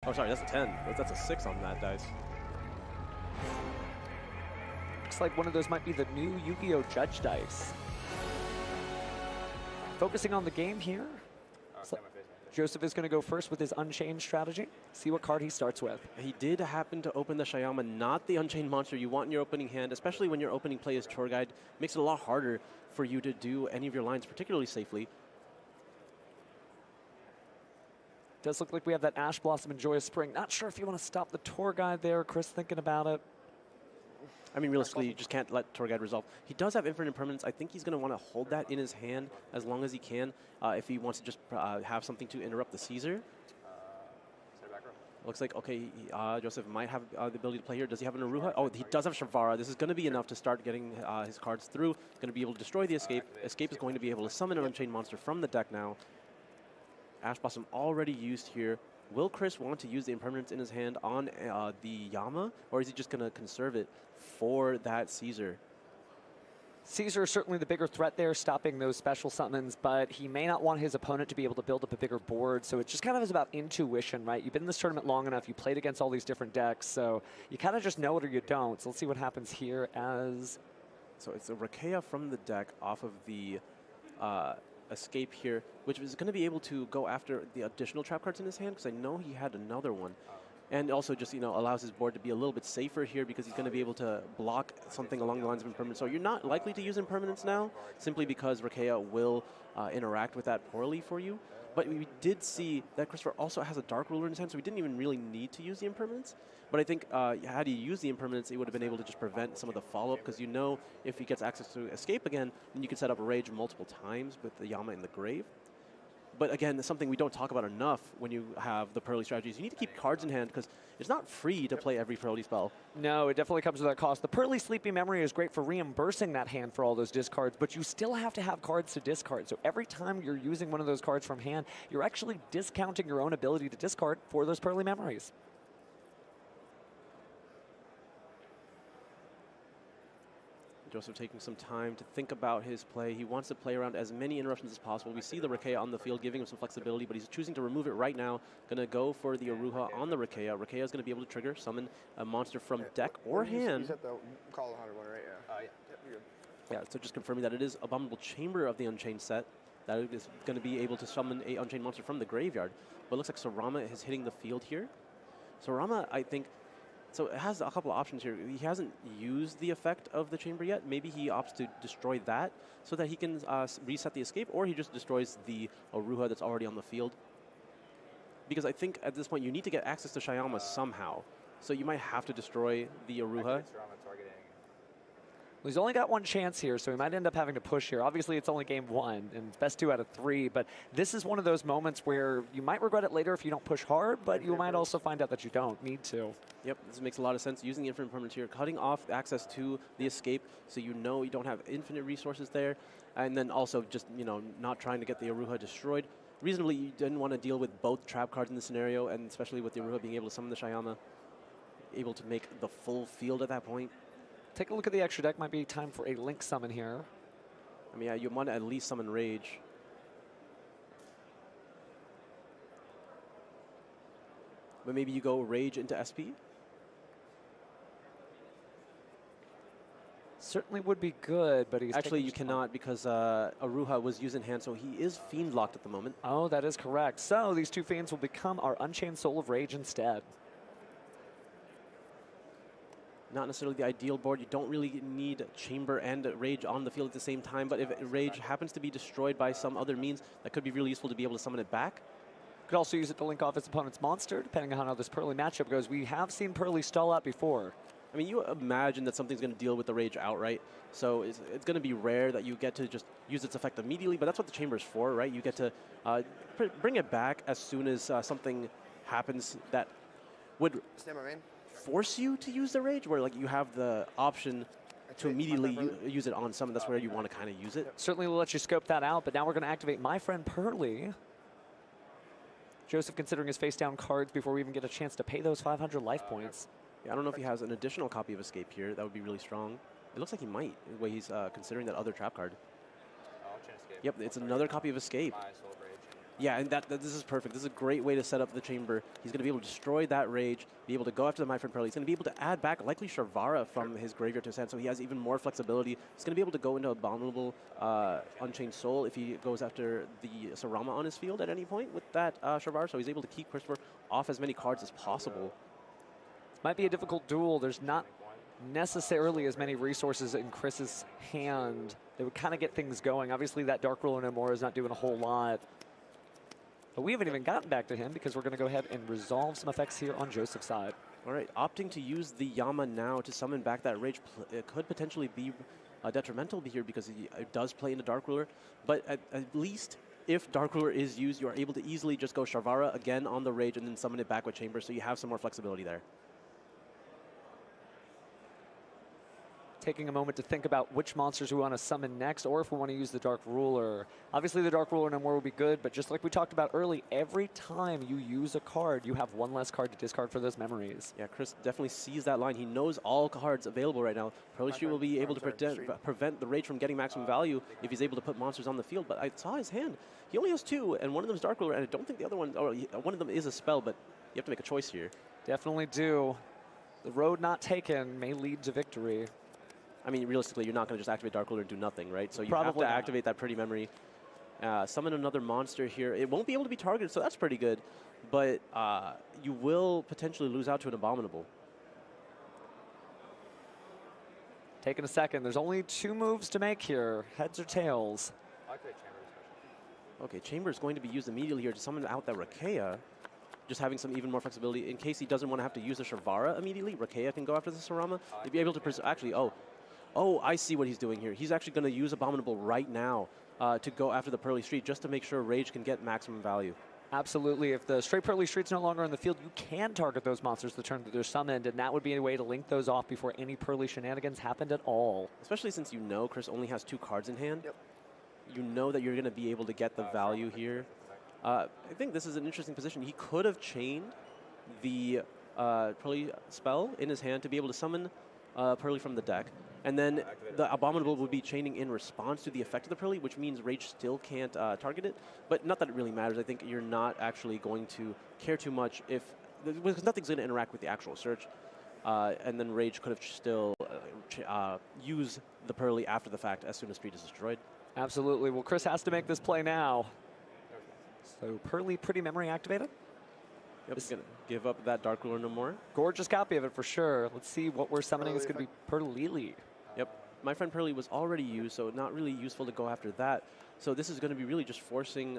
Oh, sorry, that's a 10. That's a 6 on that dice. Looks like one of those might be the new Yu-Gi-Oh! Judge dice. Focusing on the game here. Joseph is going to go first with his Unchained strategy. See what card he starts with. He did happen to open the Shayama, not the Unchained monster you want in your opening hand, especially when your opening play is Tour Guide. Makes it a lot harder for you to do any of your lines particularly safely. Does look like we have that Ash Blossom and Joyous Spring. Not sure if you want to stop the Tour Guide there. Chris thinking about it. I mean, realistically, you just can't let Tour Guide resolve. He does have Infinite Impermanence. I think he's going to want to hold that in his hand as long as he can if he wants to just have something to interrupt the Caesar. Looks like, okay, Joseph might have the ability to play here. Does he have an Aruha? Oh, he does have Shavara. This is going to be enough to start getting his cards through. Going to be able to destroy the Escape. Escape is going to be able to summon an Unchained monster from the deck now. Ash Blossom already used here. Will Chris want to use the Impermanence in his hand on the Yama, or is he just going to conserve it for that Caesar? Caesar is certainly the bigger threat there, stopping those special summons, but he may not want his opponent to be able to build up a bigger board, so it just kind of is about intuition, right? You've been in this tournament long enough, you played against all these different decks, so you kind of just know it or you don't. So let's see what happens here as... So it's a Rakea from the deck off of the Escape here, which is going to be able to go after the additional trap cards in his hand, because I know he had another one. And also just, you know, allows his board to be a little bit safer here because he's going to be able to block something along the lines of Impermanence. So you're not likely to use Impermanence now, simply because Rakea will interact with that poorly for you. But we did see that Christopher also has a Dark Ruler in his hand, so we didn't even really need to use the Impermanence. But I think had he used the Impermanence, he would have been able to just prevent some of the follow-up, because you know if he gets access to Escape again, then you can set up a Rage multiple times with the Yama in the grave. But again, it's something we don't talk about enough when you have the Pearly strategies. You need to keep cards in hand because it's not free to play every Pearly spell. No, it definitely comes with that cost. The Pearly Sleepy Memory is great for reimbursing that hand for all those discards, but you still have to have cards to discard. So every time you're using one of those cards from hand, you're actually discounting your own ability to discard for those Pearly Memories. Joseph taking some time to think about his play. He wants to play around as many interruptions as possible. We see the Rakea on the field giving him some flexibility, but he's choosing to remove it right now. Going to go for the Aruha on the Rakea. Rakea is going to be able to trigger, summon a monster from deck or hand. You set the call 101, right? Yeah. Yep, you're good. Yeah, so just confirming that it is Abominable Chamber of the Unchained set. That is going to be able to summon a Unchained monster from the graveyard. But it looks like Sarama is hitting the field here. Sarama, I think, so it has a couple of options here. He hasn't used the effect of the chamber yet. Maybe he opts to destroy that so that he can reset the Escape, or he just destroys the Aruha that's already on the field. Because I think at this point you need to get access to Shayama somehow. So you might have to destroy the Aruha. Well, he's only got one chance here, so he might end up having to push here. Obviously, it's only game one, and it's best 2 out of 3, but this is one of those moments where you might regret it later if you don't push hard, but you might also find out that you don't need to. Yep, this makes a lot of sense. Using the Infinite Impermanence here, cutting off access to the Escape so you know you don't have infinite resources there, and then also just, you know, not trying to get the Aruha destroyed. Reasonably, you didn't want to deal with both trap cards in the scenario, and especially with the Aruha being able to summon the Shayama, able to make the full field at that point. Take a look at the extra deck. Might be time for a Link summon here. I mean, yeah, you want to at least summon Rage. But maybe you go Rage into SP? Certainly would be good, but he's... Actually, you cannot because Aruha was used in hand, so he is Fiend locked at the moment. Oh, that is correct. So these 2 Fiends will become our Unchained Soul of Rage instead. Not necessarily the ideal board. You don't really need Chamber and Rage on the field at the same time, but if Rage happens to be destroyed by some other means, that could be really useful to be able to summon it back. Could also use it to link off its opponent's monster, depending on how this Pearly matchup goes. We have seen Pearly stall out before. I mean, you imagine that something's going to deal with the Rage outright, so it's going to be rare that you get to just use its effect immediately, but that's what the Chamber is for, right? You get to bring it back as soon as something happens that would force you to use the Rage, where like you have the option to immediately use it on summon. That's where you want to kind of use it. Certainly will let you scope that out, but now we're going to activate My Friend Pearly. Joseph considering his face down cards before we even get a chance to pay those 500 life points. Yeah, I don't know if he has an additional copy of Escape here. That would be really strong. It looks like he might, the way he's considering that other trap card. Yep, it's another copy of Escape. Yeah, and this is perfect. This is a great way to set up the chamber. He's going to be able to destroy that Rage, be able to go after the My Friend Pearly. He's going to be able to add back likely Sharvara from his graveyard to his hand, so he has even more flexibility. He's going to be able to go into Abominable Unchained Soul if he goes after the Sarama on his field at any point with that Sharvara, so he's able to keep Christopher off as many cards as possible. Might be a difficult duel. There's not necessarily as many resources in Chris's hand that would kind of get things going. Obviously, that Dark Ruler no more is not doing a whole lot. But we haven't even gotten back to him because we're going to go ahead and resolve some effects here on Joseph's side. All right, opting to use the Yama now to summon back that Rage it could potentially be detrimental here because it does play into Dark Ruler. But at least if Dark Ruler is used, you are able to easily just go Sharvara again on the Rage and then summon it back with Chamber, so you have some more flexibility there. Taking a moment to think about which monsters we want to summon next, or if we want to use the Dark Ruler. Obviously, the Dark Ruler no more would be good, but just like we talked about early, every time you use a card, you have one less card to discard for those memories. Yeah, Chris definitely sees that line. He knows all cards available right now. PurelyChristopher will be able to prevent the Rage from getting maximum value if he's able to put monsters on the field, but I saw his hand. He only has two, and one of them is Dark Ruler, and I don't think the other one, or one of them is a spell, but you have to make a choice here. Definitely do. The road not taken may lead to victory. I mean, realistically, you're not going to just activate Dark Ruler and do nothing, right? So you Probably have to activate that Pretty Memory. Summon another monster here. It won't be able to be targeted, so that's pretty good. But you will potentially lose out to an Abominable. Taking a second. There's only two moves to make here. Heads or tails. Okay, Chamber is going to be used immediately here to summon out that Rakea. Just having some even more flexibility in case he doesn't want to have to use the Sharvara immediately. Rakea can go after the Sarama. He'd be able to actually, oh, I see what he's doing here. He's actually going to use Abominable right now to go after the Pearly Street just to make sure Rage can get maximum value. Absolutely. If the straight Pearly Street's no longer on the field, you can target those monsters the turn that they're summoned, and that would be a way to link those off before any Pearly shenanigans happened at all. Especially since you know Chris only has two cards in hand. Yep. You know that you're going to be able to get the value here. I think this is an interesting position. He could have chained the Pearly spell in his hand to be able to summon Pearly from the deck. And then the Abominable would be chaining in response to the effect of the Pearly, which means Rage still can't target it. But not that it really matters. I think you're not actually going to care too much because nothing's going to interact with the actual search. And then Rage could have still used the Pearly after the fact as soon as Street is destroyed. Absolutely. Well, Chris has to make this play now. So Pearly Pretty Memory activated. Yep, it's going to give up that Dark Ruler no more. Gorgeous copy of it for sure. Let's see what we're summoning is going to be Pearly. Yep. My Friend Pearly was already used, so not really useful to go after that. So this is going to be really just forcibly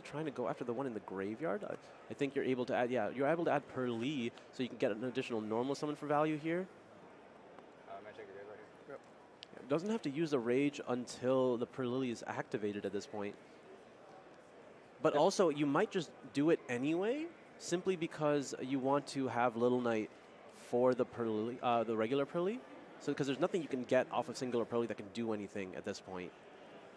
trying to go after the one in the graveyard. I think you're able to add, you're able to add Pearly, so you can get an additional normal summon for value here. Yep. It doesn't have to use the Rage until the Pearly is activated at this point. But also, you might just do it anyway, simply because you want to have Little Knight for the Pearly, the regular Pearly. So, because there's nothing you can get off of singular Pearly that can do anything at this point.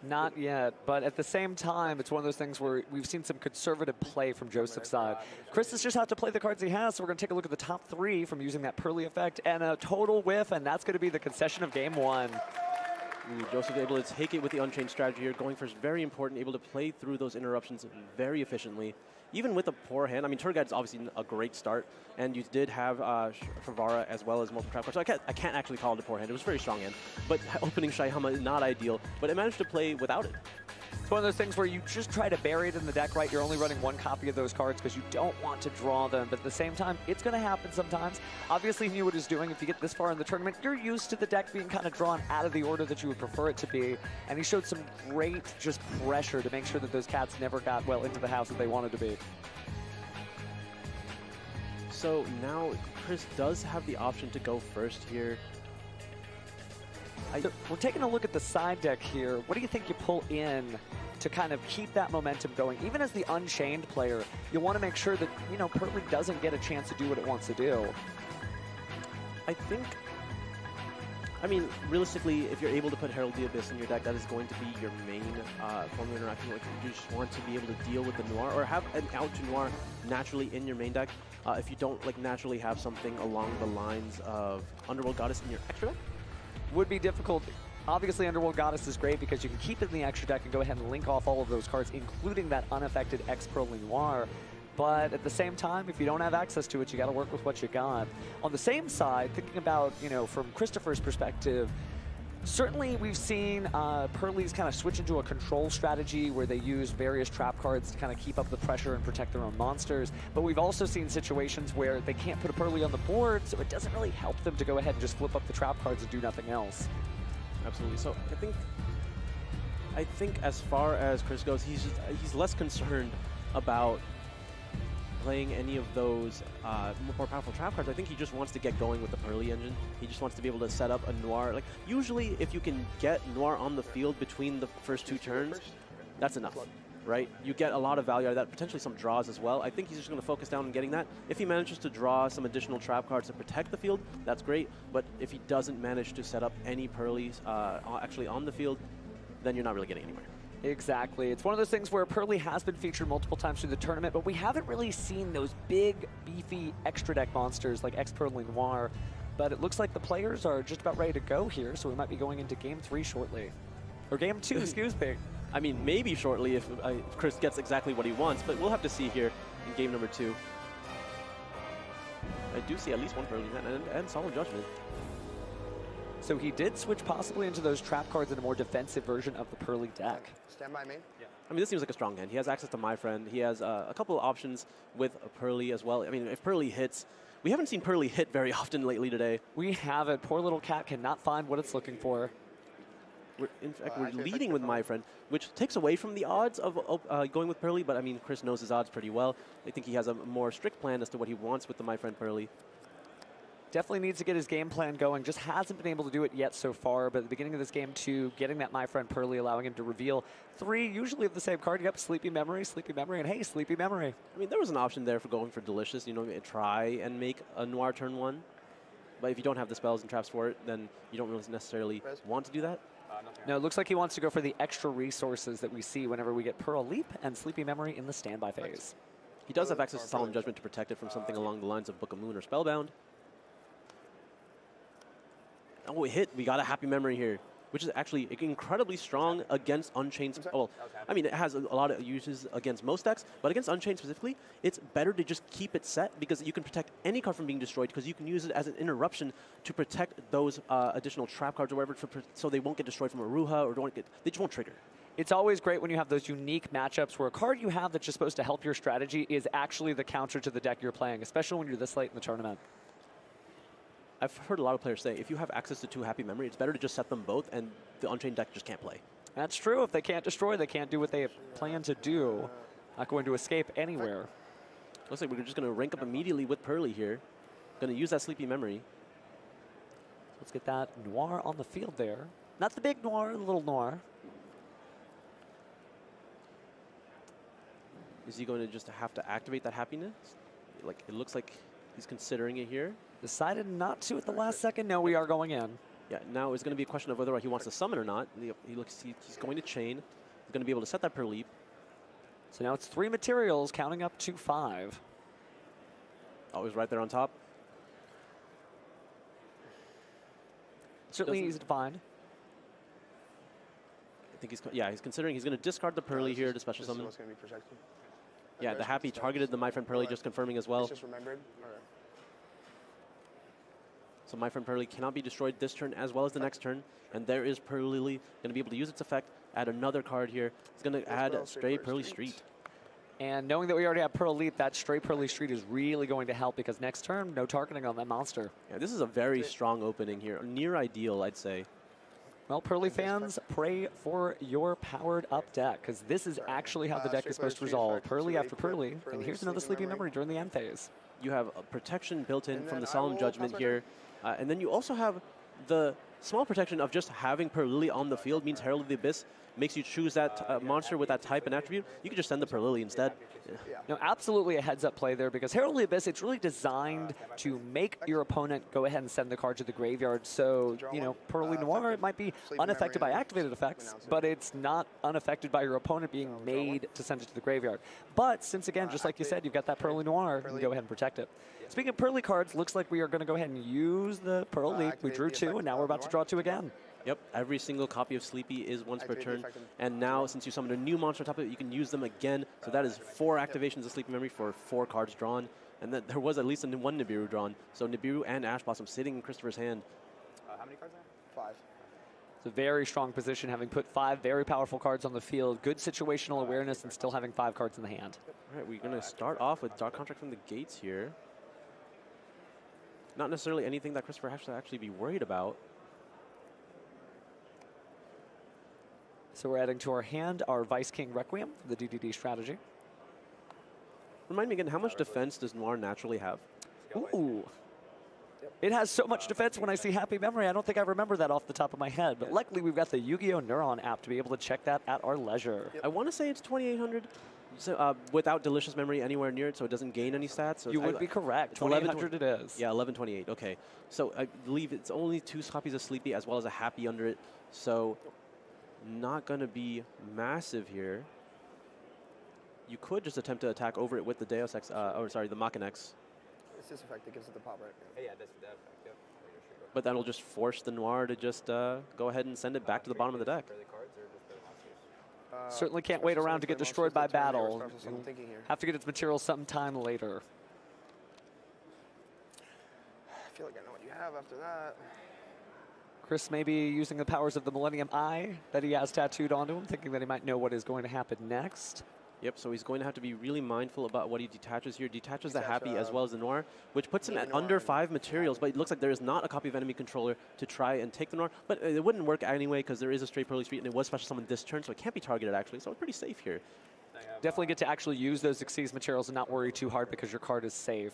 Not yet, but at the same time, it's one of those things where we've seen some conservative play from Joseph's side. Chris has just have to play the cards he has, so we're going to take a look at the top three from using that Pearly effect, and a total whiff, and that's going to be the concession of game one. Joseph able to take it with the Unchained strategy here, going for very important, able to play through those interruptions very efficiently. Even with a poor hand, I mean, Tour Guide is obviously a great start, and you did have Sharvara as well as multiple trap cards. So I can't actually call it a poor hand. It was a very strong hand, but opening Shyama is not ideal, but it managed to play without it. It's one of those things where you just try to bury it in the deck, right? You're only running one copy of those cards because you don't want to draw them, but at the same time, it's going to happen sometimes. Obviously, he knew what he was doing. If you get this far in the tournament, you're used to the deck being kind of drawn out of the order that you would prefer it to be, and he showed some great just pressure to make sure that those cats never got well into the house that they wanted to be. So now Chris does have the option to go first here. So we're taking a look at the side deck here. What do you think you pull in to kind of keep that momentum going? Even as the Unchained player, you want to make sure that, you know, Pearly doesn't get a chance to do what it wants to do. I think, I mean, realistically, if you're able to put Herald the Abyss in your deck, that is going to be your main form of interaction. Like, you just want to be able to deal with the Noir or have an out to Noir naturally in your main deck. If you don't like naturally have something along the lines of Underworld Goddess in your extra deck. Would be difficult. Obviously, Underworld Goddess is great because you can keep it in the extra deck and go ahead and link off all of those cards, including that unaffected Pearly Noir. But at the same time, if you don't have access to it, you got to work with what you got. On the same side, thinking about, you know, from Christopher's perspective, certainly we've seen Pearly's kind of switch into a control strategy where they use various trap cards to kind of keep up the pressure and protect their own monsters. But we've also seen situations where they can't put a Pearly on the board, so it doesn't really help them to go ahead and just flip up the trap cards and do nothing else. Absolutely. So I think as far as Chris goes, he's less concerned about playing any of those more powerful trap cards. I think he just wants to get going with the Pearly engine. He just wants to be able to set up a Noir. Like, usually if you can get Noir on the field between the first 2 turns, that's enough, right? You get a lot of value out of that, potentially some draws as well. I think he's just going to focus down on getting that. If he manages to draw some additional trap cards to protect the field, that's great. But if he doesn't manage to set up any Pearlies actually on the field, then you're not really getting anywhere. Exactly. It's one of those things where Pearly has been featured multiple times through the tournament, but we haven't really seen those big, beefy extra deck monsters like Pearly Noir. But it looks like the players are just about ready to go here, so we might be going into Game 3 shortly. Or Game 2, excuse me. I mean, maybe shortly if Chris gets exactly what he wants, but we'll have to see here in game number 2. I do see at least one Pearly and Solemn Judgment. So he did switch possibly into those trap cards in a more defensive version of the Pearly deck. Stand by me. Yeah. I mean, this seems like a strong hand. He has access to My Friend. He has a couple of options with a Pearly as well. I mean, if Pearly hits, we haven't seen Pearly hit very often lately today. We haven't. Poor little cat cannot find what it's looking for. In fact, we're leading with My Friend, which takes away from the odds of going with Pearly, but I mean, Chris knows his odds pretty well. I think he has a more strict plan as to what he wants with the My Friend Pearly. Definitely needs to get his game plan going. Just hasn't been able to do it yet so far, but at the beginning of this game 2, getting that My Friend Pearly, allowing him to reveal 3, usually of the same card. Yep, Sleepy Memory, and hey, Sleepy Memory. I mean, there was an option there for going for Delicious, you know, try and make a Noir turn 1. But if you don't have the spells and traps for it, then you don't really necessarily want to do that. No, it looks like he wants to go for the extra resources that we see whenever we get Pearl Leap and Sleepy Memory in the standby phase. He does have access to Solemn Judgment to protect it from something along the lines of Book of Moon or Spellbound. Oh, it hit. We got a Happy Memory here, which is actually incredibly strong against Unchained. Well, I mean, it has a lot of uses against most decks, but against Unchained specifically, it's better to just keep it set because you can protect any card from being destroyed because you can use it as an interruption to protect those additional trap cards or whatever, so they won't get destroyed from Aruha or they just won't trigger. It's always great when you have those unique matchups where a card you have that's just supposed to help your strategy is actually the counter to the deck you're playing, especially when you're this late in the tournament. I've heard a lot of players say if you have access to 2 Happy Memory, it's better to just set them both and the Unchained deck just can't play. That's true. If they can't destroy, they can't do what they plan to do. Not going to escape anywhere. Looks like we're just going to rank up immediately with Pearly here. Going to use that Sleepy Memory. Let's get that Noir on the field there. Not the big Noir, the little Noir. Is he going to just have to activate that happiness? Like, it looks like he's considering it here. Decided not to at the last second. No, we are going in. Yeah, now it's going to be a question of whether he wants to summon or not. He's going to chain. He's going to be able to set that per leap. So now it's 3 materials, counting up to 5. Always right there on top. Certainly easy to find. I think he's considering he's going to discard the Pearly here to special summon. What's going to be protected. Yeah, the Happy targeted the My Friend Pearly, just confirming as well. It's just remembered. So My Friend Pearly cannot be destroyed this turn as well as the next turn. And there is Pearly going to be able to use its effect, add another card here. It's going to add Stray Pearly Street. And knowing that we already have Pearl Leap, that Stray Pearly Street is really going to help because next turn, no targeting on that monster. Yeah, this is a very strong opening here. Near ideal, I'd say. Well, Pearly fans, pray for your powered up deck because this is actually how the deck is supposed to resolve. Pearly after Pearly, and here's another Sleepy Memory during the end phase. You have a protection built in from the Solemn Judgment here. And then you also have the small protection of just having Pearly on the field means Herald of the Abyss makes you choose that monster with that type and attribute. You can just send the Pearly instead. Yeah. No, absolutely a heads-up play there because Herald of the Abyss, it's really designed to make your opponent go ahead and send the card to the graveyard. So, you know, Pearly Noir, it might be unaffected by activated effects, but it's not unaffected by your opponent being made to send it to the graveyard. But since, again, just like you said, you've got that Pearly Noir, you can go ahead and protect it. Speaking of Pearly cards, looks like we are going to go ahead and use the Pearl Leap. We drew 2, and now we're about to draw 2 again. Yep, every single copy of Sleepy is once per Activate the turn. effect of And now, since you summoned a new monster on top of it, you can use them again. So that is 4 activations of Sleepy Memory for 4 cards drawn. And then there was at least one Nibiru drawn. So Nibiru and Ash Blossom sitting in Christopher's hand. How many cards are there? 5. It's a very strong position, having put 5 very powerful cards on the field. Good situational awareness and still having 5 cards in the hand. All right, we're going to start off with Dark Contract from the gates here. Not necessarily anything that Christopher has to actually be worried about. So we're adding to our hand our Vice King Requiem, the DDD strategy. Remind me again, how much defense does Noir naturally have? Ooh. It has so much defense when I see Happy Memory. I don't think I remember that off the top of my head. But luckily, we've got the Yu-Gi-Oh! Neuron app to be able to check that at our leisure. I want to say it's 2,800 so, without Delicious Memory anywhere near it, so it doesn't gain any stats. So You would be correct. 2,800 it is. Yeah, 1128. Okay. So I believe it's only 2 copies of Sleepy as well as a Happy under it. So not going to be massive here. You could just attempt to attack over it with the Deus Ex, the Machina X. It's this effect that gives it the pop, right? Yeah, that's that effect. Yep. But that'll just force the Noir to just go ahead and send it back to the bottom of the deck. Are they cards or just the monsters? Certainly can't wait around to get destroyed by battle. I'm thinking here. Have to get its material sometime later. I feel like I know what you have after that. Chris may be using the powers of the Millennium Eye that he has tattooed onto him, thinking that he might know what is going to happen next. Yep, so he's going to have to be really mindful about what he detaches here. Detaches the Detach, Happy as well as the Noir, which puts him at under 5 materials, but it looks like there is not a copy of enemy controller to try and take the Noir. But it wouldn't work anyway because there is a straight Pearly Street and it was special summoned this turn, so it can't be targeted actually, so it's pretty safe here. Definitely get to actually use those Xyz materials and not worry too hard because your card is safe.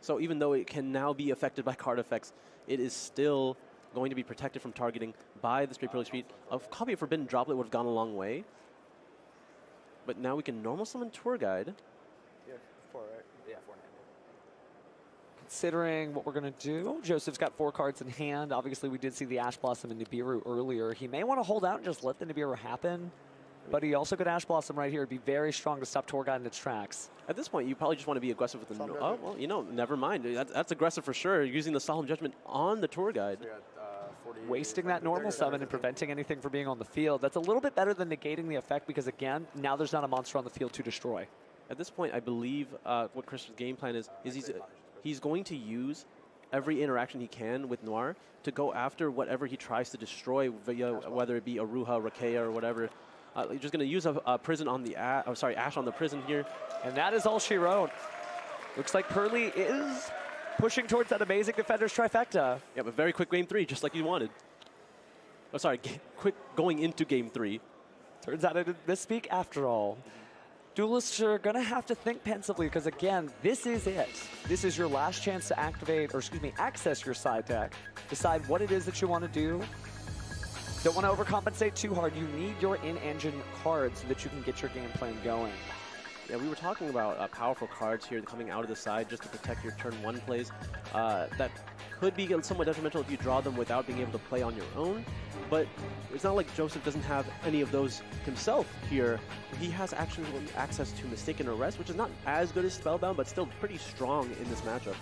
So even though it can now be affected by card effects, it is still going to be protected from targeting by the straight Pearly Street. A copy of Forbidden Droplet would have gone a long way. But now we can normal summon Tour Guide. Yeah, 4, right? Yeah, 4 and Considering what we're going to do, Joseph's got 4 cards in hand. Obviously, we did see the Ash Blossom and Nibiru earlier. He may want to hold out and just let the Nibiru happen. But he also could Ash Blossom right here. It'd be very strong to stop Tour Guide in its tracks. At this point, you probably just want to be aggressive with the... Oh, well, you know, never mind. That's aggressive for sure, using the Solemn Judgment on the Tour Guide. So you got, 40, Wasting that normal summon and preventing anything from being on the field. That's a little bit better than negating the effect because, again, now there's not a monster on the field to destroy. At this point, I believe what Chris's game plan is he's going to use every interaction he can with Noir to go after whatever he tries to destroy, via, whether it be Aruha, Rakea, or whatever. He's just going to use a prison on the Ash on the prison here. And that is all she wrote. Looks like Pearly is pushing towards that amazing Defender's trifecta. Yeah, but very quick game 3, just like you wanted. Oh, sorry, quick going into game 3. Turns out I didn't misspeak after all. Duelists are going to have to think pensively because, again, this is it. This is your last chance to activate, or excuse me, access your side deck. Decide what it is that you want to do. Don't want to overcompensate too hard. You need your in-engine cards so that you can get your game plan going. Yeah, we were talking about powerful cards here coming out of the side just to protect your turn 1 plays. That could be somewhat detrimental if you draw them without being able to play on your own. But it's not like Joseph doesn't have any of those himself here. He has actually access to Mistaken Arrest, which is not as good as Spellbound, but still pretty strong in this matchup.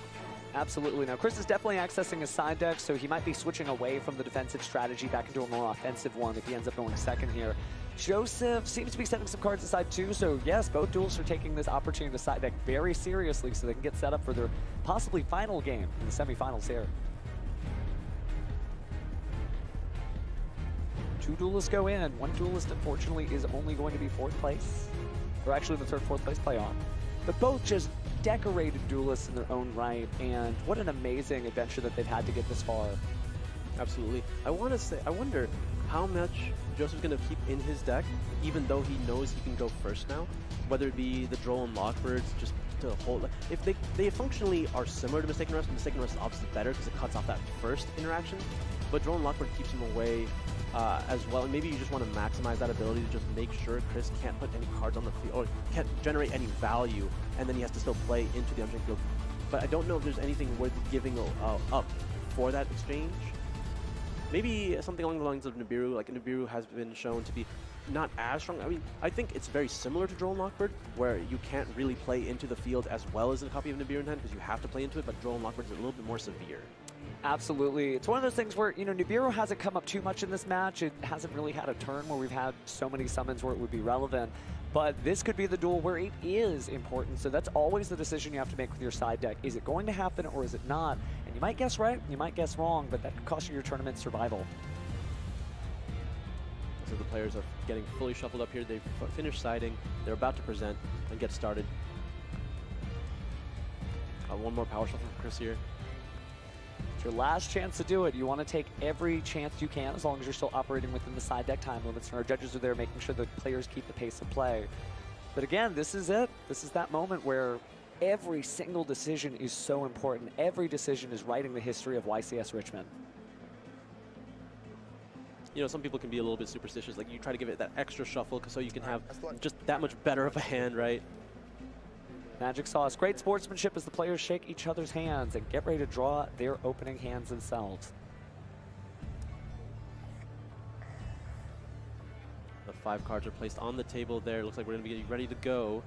Absolutely. Now, Chris is definitely accessing his side deck, so he might be switching away from the defensive strategy back into a more offensive one if he ends up going second here. Joseph seems to be setting some cards aside too, so yes, both duelists are taking this opportunity to side deck very seriously so they can get set up for their possibly final game in the semifinals here. 2 duelists go in. 1 duelist, unfortunately, is only going to be 4th place, or actually the 3rd, 4th place playoff. But both just decorated duelists in their own right, and what an amazing adventure that they've had to get this far. Absolutely. I wonder how much Joseph's going to keep in his deck, even though he knows he can go first now, whether it be the Droll and Lockbirds, just to hold. If they functionally are similar to Mistaken Arrest is obviously better because it cuts off that first interaction, but Droll and Lockbird keeps him away as well, and maybe you just want to maximize that ability to just make sure Chris can't put any cards on the field, or can't generate any value, and then he has to still play into the Unchained field. But I don't know if there's anything worth giving up for that exchange. Maybe something along the lines of Nibiru. Like Nibiru has been shown to be not as strong. I mean, I think it's very similar to Droll and Lockbird, where you can't really play into the field as well as a copy of Nibiru in hand because you have to play into it, but Droll and Lockbird is a little bit more severe. Absolutely. It's one of those things where, you know, Nibiru hasn't come up too much in this match. It hasn't really had a turn where we've had so many summons where it would be relevant. But this could be the duel where it is important. So that's always the decision you have to make with your side deck. Is it going to happen or is it not? And you might guess right, you might guess wrong, but that could cost you your tournament survival. So the players are getting fully shuffled up here. They've finished siding. They're about to present and get started. One more power shuffle from Chris here. It's your last chance to do it. You want to take every chance you can as long as you're still operating within the side deck time limits. And our judges are there making sure the players keep the pace of play. But again, this is it. This is that moment where every single decision is so important. Every decision is writing the history of YCS Richmond. You know, some people can be a little bit superstitious. Like, you try to give it that extra shuffle so you can have just that much better of a hand, right? Magic sauce. Great sportsmanship as the players shake each other's hands and get ready to draw their opening hands themselves. The 5 cards are placed on the table there. Looks like we're going to be ready to go.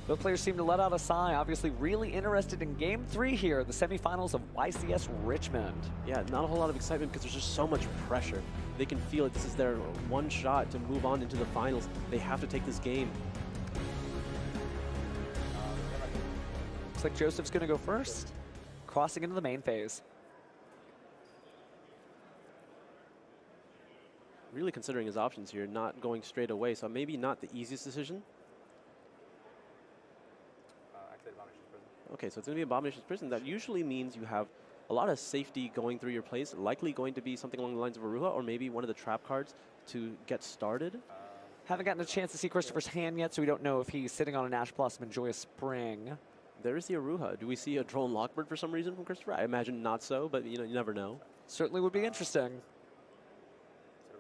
Both players seem to let out a sigh. Obviously really interested in Game 3 here, the semifinals of YCS Richmond. Yeah, not a whole lot of excitement because there's just so much pressure. They can feel it. This is their one shot to move on into the finals. They have to take this game. Looks like Joseph's going to go first, crossing into the main phase. Really considering his options here, not going straight away, so maybe not the easiest decision. Okay, so it's going to be Abomination's Prison. That usually means you have a lot of safety going through your plays, likely going to be something along the lines of Aruha or maybe one of the trap cards to get started. Haven't gotten a chance to see Christopher's hand yet, so we don't know if he's sitting on an Ash Blossom and Joyous Spring. There is the Aruha. Do we see a Drone Lockbird for some reason from Christopher? I imagine not so, but you know, you never know. Certainly would be interesting.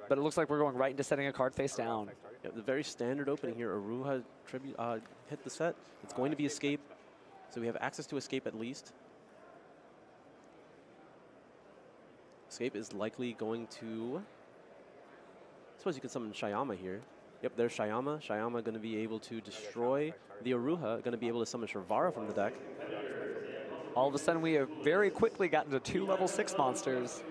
But it looks like we're going right into setting a card face down. Yeah, the very standard opening here. Aruha tribute hit the set. It's going to be Escape. So we have access to Escape at least. Escape is likely going to... I suppose you can summon Shyama here. Yep, there's Shyama. Shyama going to be able to destroy the Aruha. Going to be able to summon Sharvara from the deck. All of a sudden, we have very quickly gotten to 2 level 6 monsters.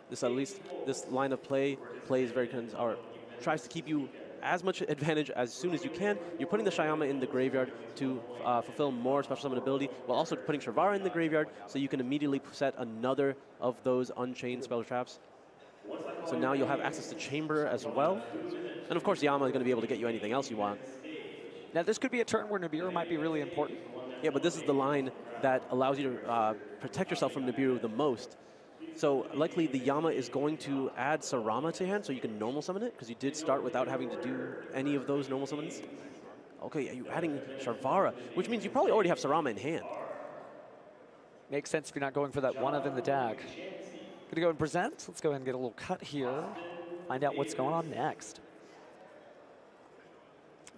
This at least, this line of play plays very, or tries to keep you as much advantage as soon as you can. You're putting the Shyama in the graveyard to fulfill more special summon ability, while also putting Sharvara in the graveyard so you can immediately set another of those unchained spell traps. So now you'll have access to Chamber as well. And of course, Yama is going to be able to get you anything else you want. Now this could be a turn where Nibiru might be really important. Yeah, but this is the line that allows you to protect yourself from Nibiru the most. So likely the Yama is going to add Sarama to hand so you can normal summon it, because you did start without having to do any of those normal summons. Okay, you're adding Sharvara, which means you probably already have Sarama in hand. Makes sense if you're not going for that one of in the deck. Gonna go and present. Let's go ahead and get a little cut here. Find out what's going on next.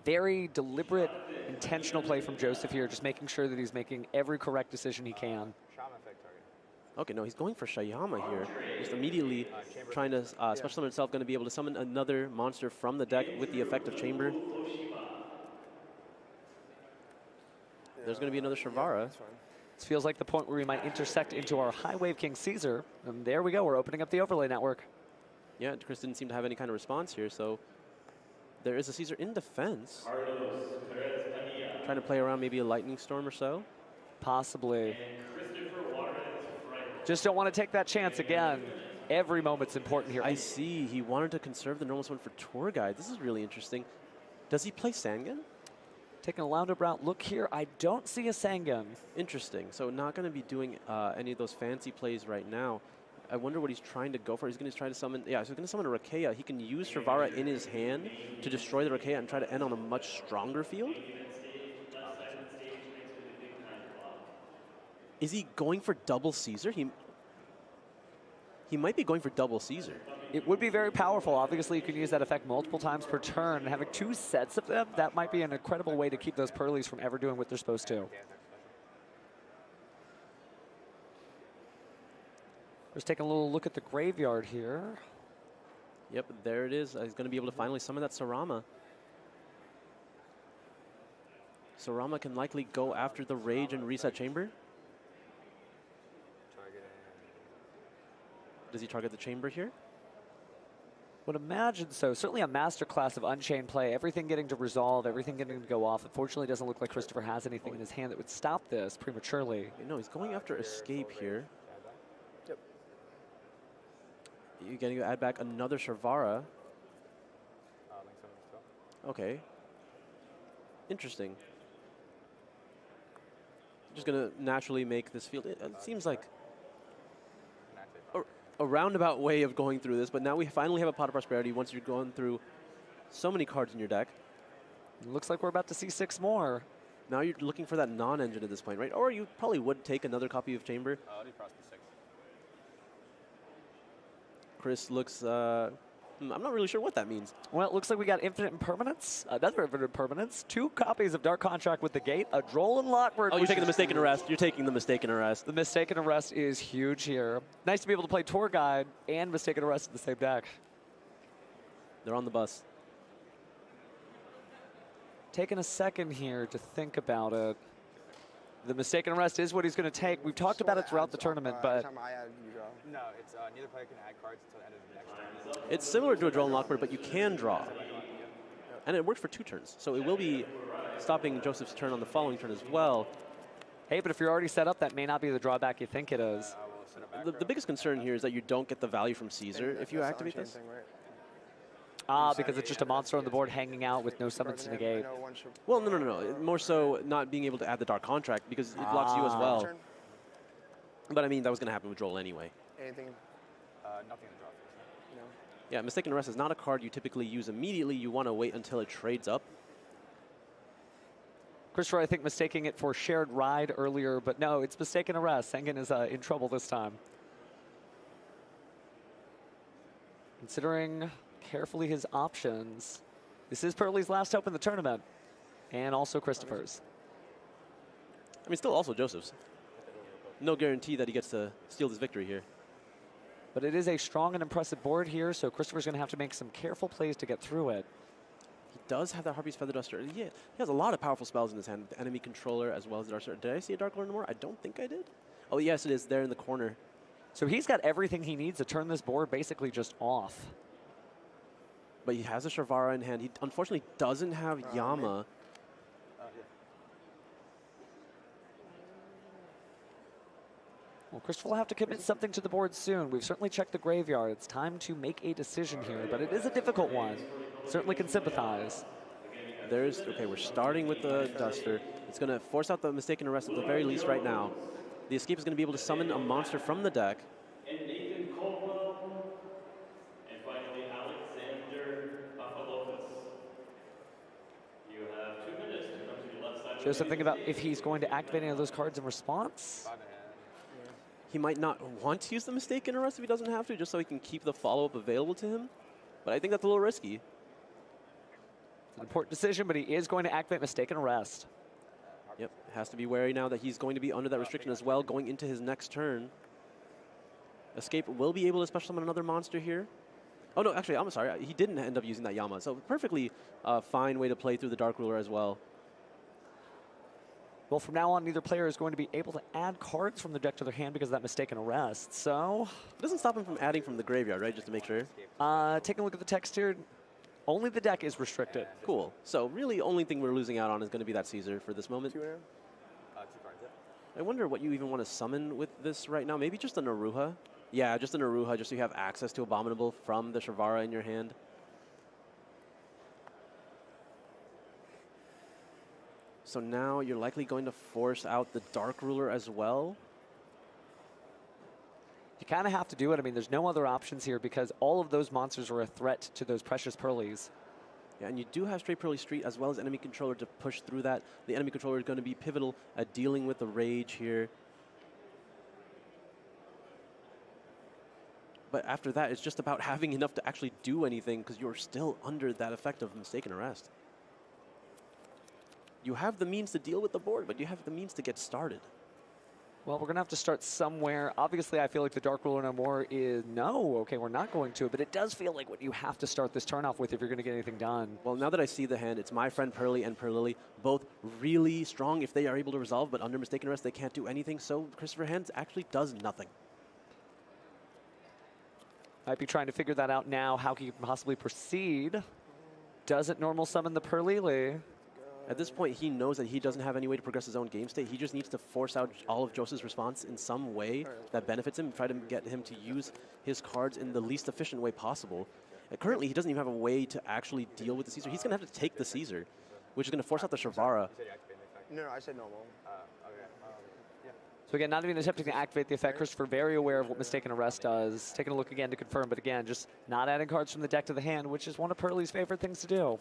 Very deliberate, intentional play from Joseph here, just making sure that he's making every correct decision he can. Okay, no, he's going for Shyama here. Just immediately trying to special summon himself, going to be able to summon another monster from the deck with the effect of Chamber. There's going to be another Sharvara. This feels like the point where we might intersect into our High Wave King Caesar. And there we go, we're opening up the overlay network. Yeah, Chris didn't seem to have any kind of response here, so there is a Caesar in defense. Trying to play around maybe a Lightning Storm or so. Possibly. Just don't want to take that chance again. Every moment's important here. I see. He wanted to conserve the normal summon for Tour Guide. This is really interesting. Does he play Sangan? Taking a roundup route look here. I don't see a Sangan. Interesting. So not going to be doing any of those fancy plays right now. I wonder what he's trying to go for. He's going to try to summon... Yeah, so he's going to summon a Rakea. He can use Sharvara in his hand to destroy the Rakea and try to end on a much stronger field. Is he going for double Caesar? He might be going for double Caesar. It would be very powerful. Obviously, you can use that effect multiple times per turn. Having 2 sets of them, that might be an incredible way to keep those Purleys from ever doing what they're supposed to. Just taking a little look at the graveyard here. Yep, there it is. He's going to be able to finally summon that Sarama. Sarama can likely go after the Rage and reset Chamber. Does he target the chamber here? Would imagine so. Certainly a masterclass of Unchained play. Everything getting to resolve, everything getting to go off. Unfortunately, it doesn't look like Christopher has anything in his hand that would stop this prematurely. No, he's going after escape here. Yep. You're going to add back another Sharvara. Okay. Interesting. Just going to naturally make this field. It seems like a roundabout way of going through this, but now we finally have a Pot of Prosperity once you're going through so many cards in your deck. It looks like we're about to see 6 more. Now you're looking for that non-engine at this point, right? Or you probably would take another copy of Chamber. Chris looks, I'm not really sure what that means. Well, it looks like we got Infinite Impermanence, another Infinite Impermanence, 2 copies of Dark Contract with the Gate, a Droll and Lockbird. Oh, you're taking the Mistaken Arrest. You're taking the Mistaken Arrest. The Mistaken Arrest is huge here. Nice to be able to play Tour Guide and Mistaken Arrest in the same deck. They're on the bus. Taking a second here to think about it. The Mistaken Arrest is what he's going to take. We've talked about it throughout the tournament, but... No, it's neither player can add cards until the end of the next turn. It's similar to a Droll and Lockbird, but you can draw. And it works for 2 turns. So it will be stopping Joseph's turn on the following turn as well. Hey, but if you're already set up, that may not be the drawback you think it is. The biggest concern here is that you don't get the value from Caesar if you activate this. Thing, right? Ah, because it's just a monster on the board hanging out with no summons to negate. Well, no. More so not being able to add the Dark Contract because it blocks you as well. Turn? But I mean, that was going to happen with Droll anyway. Anything? Nothing in the draw phase. No. Yeah, Mistaken Arrest is not a card you typically use immediately. You want to wait until it trades up. Christopher, I think, mistaking it for Shared Ride earlier, but no, it's Mistaken Arrest. Sengen is in trouble this time. Considering carefully his options, this is Pearly's last hope in the tournament, and also Christopher's. I mean, still also Joseph's. No guarantee that he gets to steal this victory here. But it is a strong and impressive board here, so Christopher's going to have to make some careful plays to get through it. He does have that Harpy's Feather Duster. Yeah, he has a lot of powerful spells in his hand, the Enemy Controller as well as the Dark Duster. Did I see a Dark Lord more? I don't think I did. Oh, yes, it is there in the corner. So he's got everything he needs to turn this board basically just off. But he has a Sharvara in hand. He unfortunately doesn't have Yama. Well, Christopher will have to commit something to the board soon. We've certainly checked the graveyard. It's time to make a decision here, but it is a difficult one. Certainly can sympathize. Okay, we're starting with the Duster. It's going to force out the Mistaken Arrest at the very least right now. The Escape is going to be able to summon a monster from the deck. Joseph, think about if he's going to activate any of those cards in response. He might not want to use the Mistaken Arrest if he doesn't have to, just so he can keep the follow-up available to him. But I think that's a little risky. It's an important decision, but he is going to activate Mistaken Arrest. Yep, has to be wary now that he's going to be under that restriction as well going into his next turn. Escape will be able to special summon another monster here. Oh, no, actually, I'm sorry. He didn't end up using that Yama. So perfectly fine way to play through the Dark Ruler as well. Well, from now on, neither player is going to be able to add cards from the deck to their hand because of that Mistaken Arrest. So it doesn't stop him from adding from the graveyard, right? Just to make sure. Taking a look at the text here, only the deck is restricted. Cool. So really, only thing we're losing out on is going to be that Caesar for this moment. 2 cards, I wonder what you even want to summon with this right now. Maybe just an Aruha. Yeah, just an Aruha, just so you have access to Abominable from the Sharvara in your hand. So now you're likely going to force out the Dark Ruler as well. You kind of have to do it. I mean, there's no other options here because all of those monsters are a threat to those precious Pearlies. Yeah, and you do have Straight Pearly Street as well as Enemy Controller to push through that. The Enemy Controller is going to be pivotal at dealing with the Rage here. But after that, it's just about having enough to actually do anything because you're still under that effect of Mistaken Arrest. You have the means to deal with the board, but you have the means to get started. Well, we're going to have to start somewhere. Obviously, I feel like the Dark Ruler no more is no. Okay, we're not going to, but it does feel like what you have to start this turn off with if you're going to get anything done. Well, now that I see the hand, it's my friend Pearly and Pearlily, both really strong if they are able to resolve, but under Mistaken Arrest, they can't do anything, so Christopher Hands actually does nothing. Might be trying to figure that out now, how he can possibly proceed. Doesn't normal summon the Purely. At this point, he knows that he doesn't have any way to progress his own game state. He just needs to force out all of Joseph's response in some way that benefits him, try to get him to use his cards in the least efficient way possible. And currently, he doesn't even have a way to actually deal with the Caesar. He's going to have to take the Caesar, which is going to force out the Shavara. No, I said normal. So again, not even attempting to activate the effect. Christopher very aware of what Mistaken Arrest does. Taking a look again to confirm, but again, just not adding cards from the deck to the hand, which is one of Purely's favorite things to do.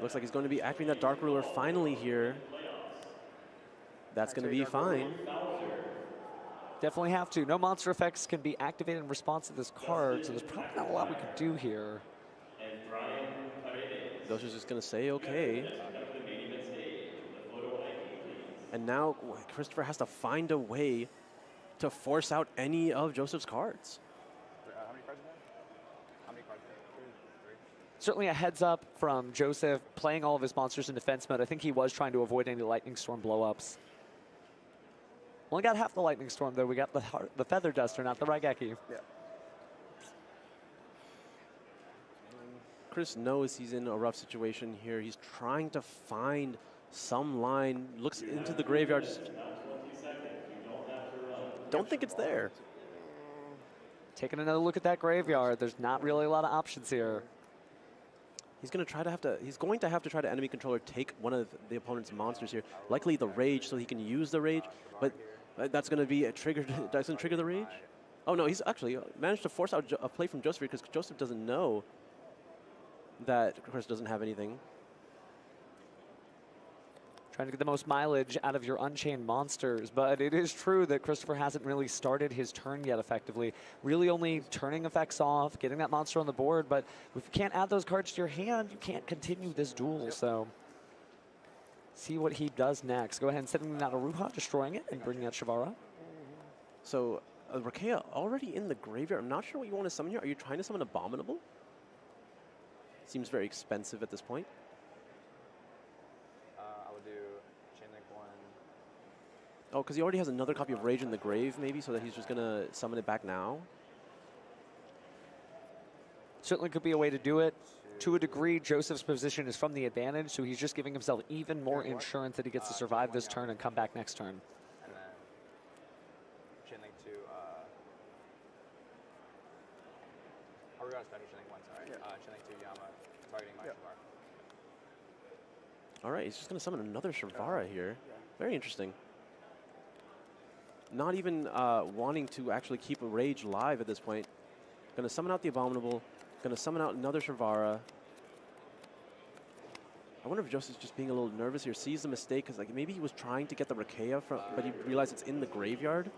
Looks like he's going to be activating that Dark Ruler finally here. That's going to be fine. Definitely have to. No monster effects can be activated in response to this card, so there's probably not a lot we can do here. Joseph's just going to say, okay. And now Christopher has to find a way to force out any of Joseph's cards. How many cards is that? How many cards? Three. Certainly a heads up from Joseph playing all of his monsters in defense mode. I think he was trying to avoid any Lightning Storm blowups. Only got half the Lightning Storm, though. We got the Feather Duster, not the Raigeki. Yeah. Chris knows he's in a rough situation here. He's trying to find some line, looks into the graveyard. Don't think it's there. Taking another look at that graveyard. There's not really a lot of options here. He's going to have to try to enemy controller take one of the opponent's monsters here, likely the Rage, so he can use the Rage, but that's going to be a trigger. That's going to trigger the Rage. Oh no, he's actually managed to force out a play from Joseph here because Joseph doesn't know that Chris doesn't have anything. Trying to get the most mileage out of your Unchained monsters, but it is true that Christopher hasn't really started his turn yet effectively. Really only turning effects off, getting that monster on the board, but if you can't add those cards to your hand, you can't continue this duel, so see what he does next. Go ahead and sending out a Ruha, destroying it, and bringing out Shavara. So, Rakea already in the graveyard. I'm not sure what you want to summon here. Are you trying to summon Abominable? Seems very expensive at this point. Oh, because he already has another copy of Rage in the grave, maybe, so that he's just going to summon it back now? Certainly could be a way to do it. To a degree, Joseph's position is from the advantage, so he's just giving himself even more insurance that he gets to survive this turn and come back next turn. And then chain link to, we're going to special chain link one, sorry. Chain link to Yama, targeting my Shavara. All right, he's just going to summon another Shavara here. Very interesting. Not even wanting to actually keep a Rage live at this point. Going to summon out the Abominable. Going to summon out another Shavara. I wonder if Joseph's just being a little nervous here. Sees the mistake because like maybe he was trying to get the Rakea from, but he realized it's in the graveyard.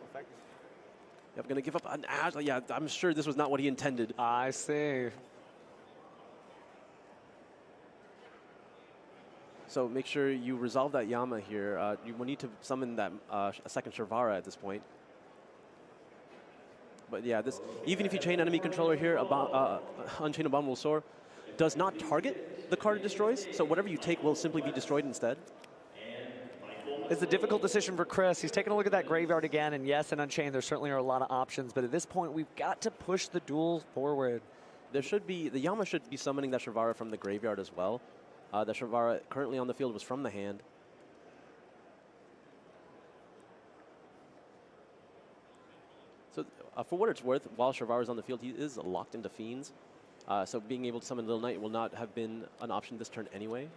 Yep, going to give up an Ash. Yeah, I'm sure this was not what he intended. I see. So make sure you resolve that Yama here. You will need to summon that a second Shavara at this point. But yeah, this even if you chain enemy controller here, Unchained Abominable Soar does not target the card it destroys. So whatever you take will simply be destroyed instead. It's a difficult decision for Chris. He's taking a look at that graveyard again, and yes, in Unchained there certainly are a lot of options, but at this point we've got to push the duel forward. There should be, the Yama should be summoning that Shavara from the graveyard as well. The Shavara currently on the field was from the hand. So for what it's worth, while Shavara is on the field, he is locked into Fiends. So being able to summon Little Knight will not have been an option this turn anyway.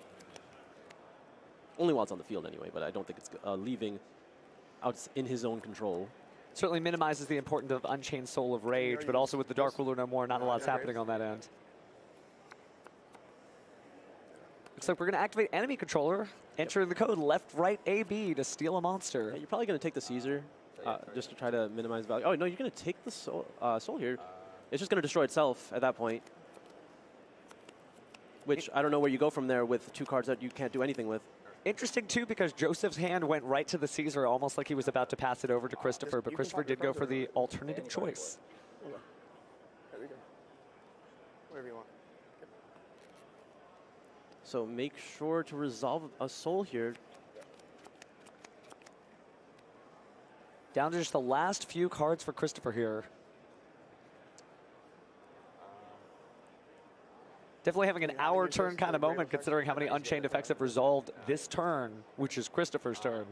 Only while it's on the field anyway, but I don't think it's leaving out in his own control. Certainly minimizes the importance of Unchained Soul of Rage, but also with the Dark Ruler no more, not a lot's happening on that end. Looks like we're going to activate enemy controller, entering the code left, right, AB to steal a monster. Yeah, you're probably going to take the Caesar just to try to minimize value. Oh, no, you're going to take the soul here. It's just going to destroy itself at that point. Which, I don't know where you go from there with two cards that you can't do anything with. Interesting, too, because Joseph's hand went right to the Caesar, almost like he was about to pass it over to Christopher, but Christopher did go for the alternative choice. Whatever you want. So make sure to resolve a soul here. Down to just the last few cards for Christopher here. Definitely having an hour turn kind of moment, considering how many Unchained effects have resolved this turn, which is Christopher's turn.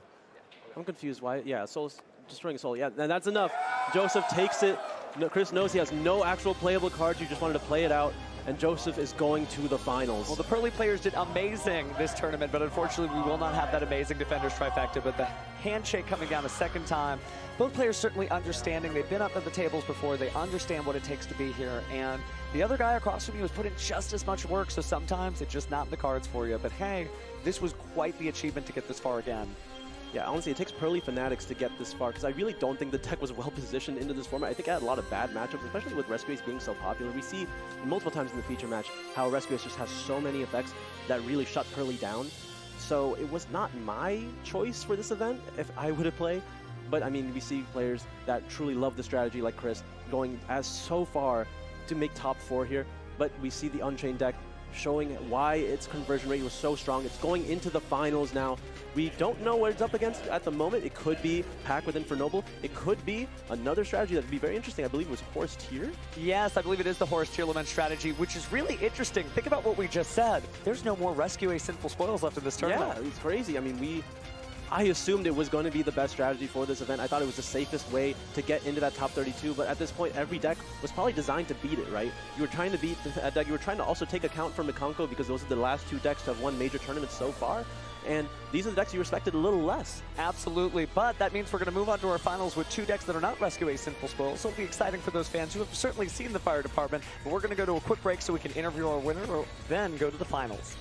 I'm confused why. Yeah, Soul's destroying Soul. Yeah, and that's enough. Joseph takes it. No, Chris knows he has no actual playable cards. You just wanted to play it out. And Joseph is going to the finals. Well, the Pearly players did amazing this tournament, but unfortunately we will not have that amazing Defenders trifecta. But the handshake coming down a second time, both players certainly understanding. They've been up at the tables before. They understand what it takes to be here. And the other guy across from you has put in just as much work, so sometimes it's just not in the cards for you. But hey, this was quite the achievement to get this far again. Yeah, honestly, it takes Pearly Fanatics to get this far, because I really don't think the deck was well positioned into this format. I think it had a lot of bad matchups, especially with Rescue Ace being so popular. We see multiple times in the feature match how Rescue Ace just has so many effects that really shut Pearly down. So it was not my choice for this event if I would have played. But I mean, we see players that truly love the strategy like Chris going as so far to make top 4 here. But we see the Unchained deck showing why its conversion rate was so strong. It's going into the finals now. We don't know what it's up against at the moment. It could be Pack with Infernoble. It could be another strategy that would be very interesting. I believe it was Horse Tier. Yes, I believe it is the Horse Tier Lament strategy, which is really interesting. Think about what we just said. There's no more Rescue Ace Sinful Spoils left in this tournament. Yeah, it's crazy. I mean, I assumed it was going to be the best strategy for this event. I thought it was the safest way to get into that top 32, but at this point, every deck was probably designed to beat it, right? You were trying to beat a deck. You were trying to also take account for Mikanko, because those are the last 2 decks to have won major tournaments so far. And these are the decks you respected a little less. Absolutely, but that means we're going to move on to our finals with 2 decks that are not Rescue Ace Sinful Spoils, so it'll be exciting for those fans who have certainly seen the Fire Department. But we're going to go to a quick break so we can interview our winner, or then go to the finals.